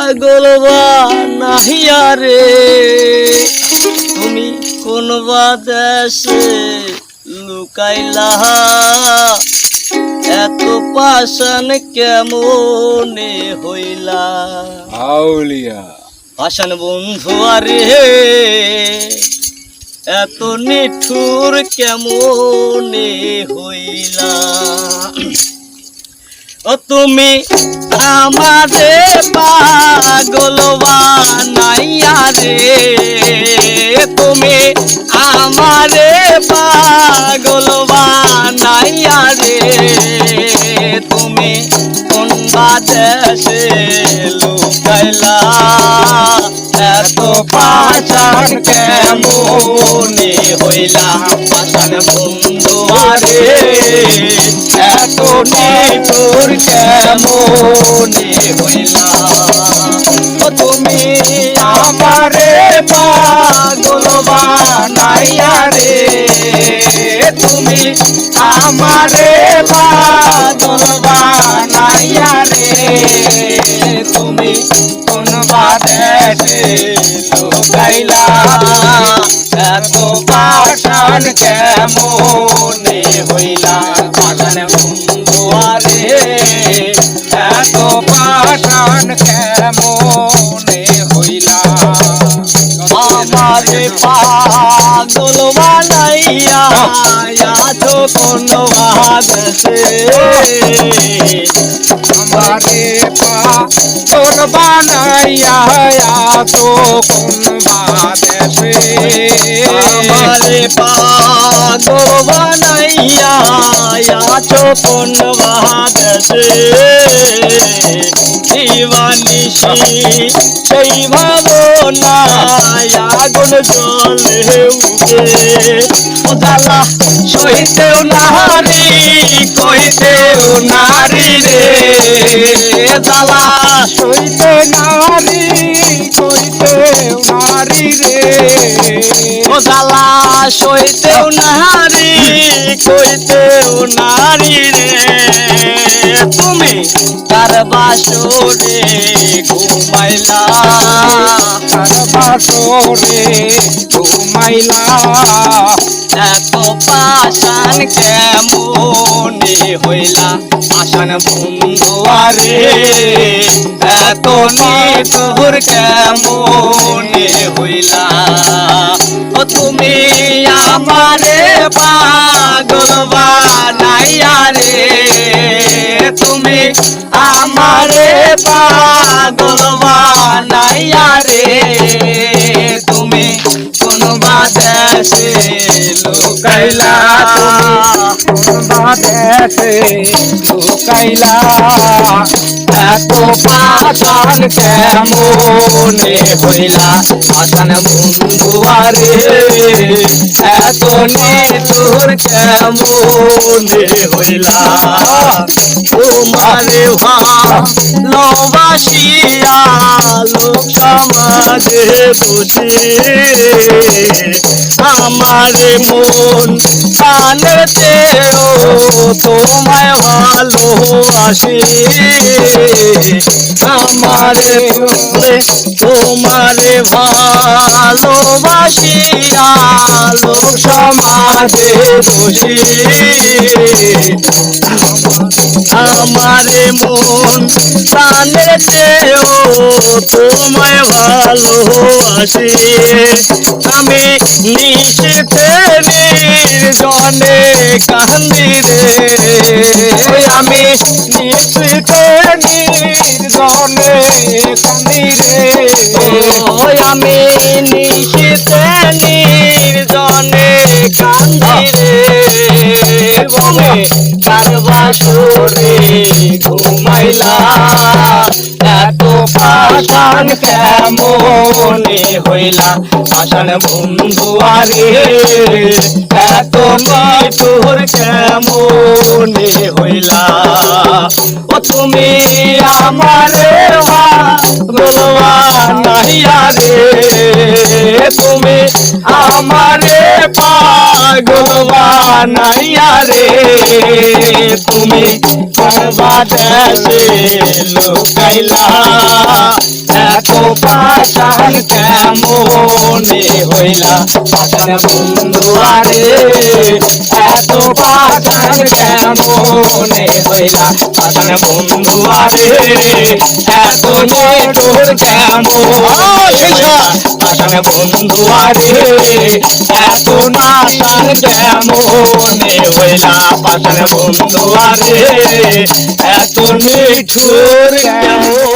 পাগল বানাইয়া রে তুমি কোন দেশে লুকাইলা এত পাষাণ কেমনে হইলা আউলিয়া পাষাণ বন্ধু আরে এত নিঠুর কেমনে হইলা ও তুমি আমারে পাগল বানাইয়া রে তুমি আমারে পাগল বানাইয়া রে তুমি কোন দেশে লুকাইলা এত পাষাণ কেমনে হইলা পাষাণ বন্ধু আরে এত নিঠুর কেমনে হইলা ও তুমি আমারে পাগল বানাইয়া রে তুমি আমারে পাগল বানাইয়া রে তুমি কোন দেশে লুকাইলা এত পাষাণ কেমনে হইলা পাষাণ বন্ধু আরে এত পাষাণ কেমনে হইলা আমারে পাগল বানাইয়া আছো কোন দেশে আমারে পাগল বানাইয়া আছো কোন দেশে আমারে পাগল বানাইয়া আছো কোন দেশে দিবানিশি সেই ভাবনা আগুন জ্বলে উঠে ও জ্বালা সইতেও নারী কইতেও নারী রে জ্বালা সইতে নারী কইতেও নারী রে ও জ্বালা সইতেও নারী কইতেও নারী রে তুমি কার বাসরে ঘুমাইলা কার বাসরে ঘুমাইলা এত পাষাণ কেমনে হইলা পাষাণ বন্ধু আরে এত নিঠুর কেমনে হইলা ও তুমি আমারে পাগল বানাইয়া রে তুমি আমারে পাগল বানাইয়া রে তুমি কোন দেশে লুকাইলা কোন দেশে লুকাইলা এত পাষাণ কেমনে হইলা পাষাণ বন্ধু আরে এত নিঠুর কেমনে হইলা তোমারে ভালোবাসিয়া লোক সমাজে বসে আমারে মন প্রাণেতেও তোমায় ভালোবাসি আমারে তোমারে ভালোবাসিয়া লোক সমাজে বসি আমারে মন প্রাণেতেও তোমায় ভালোবাসি আমি নিশিতে নির্জনে কান্দি রে আমি নিশিতে নির্জনে কান্দি রে আমি নিশিতে নির্জনে কান্দি রে তুমি কার বাসরে ঘুমাইলা এত পাষাণ কেমনে হইলা পাষাণ বন্ধু আরে এত নিঠুর কেমনে হইলা ও তুমি আমারে পাগল বানাইয়া রে তুমি আমারে পাগল বানাইয়া রে তুমি কোন দেশে লুকাইলা পাশান কেমনে হইলা পাশান বন্ধু আরে এত পাশান কেমনে হইলা পাশান বন্ধু আরে এত নিঠুর কেমনে পাশান বন্ধু আরে এত নাশান কেমনে হইলা পাশান বন্ধু আরে এত নিঠুর কেমন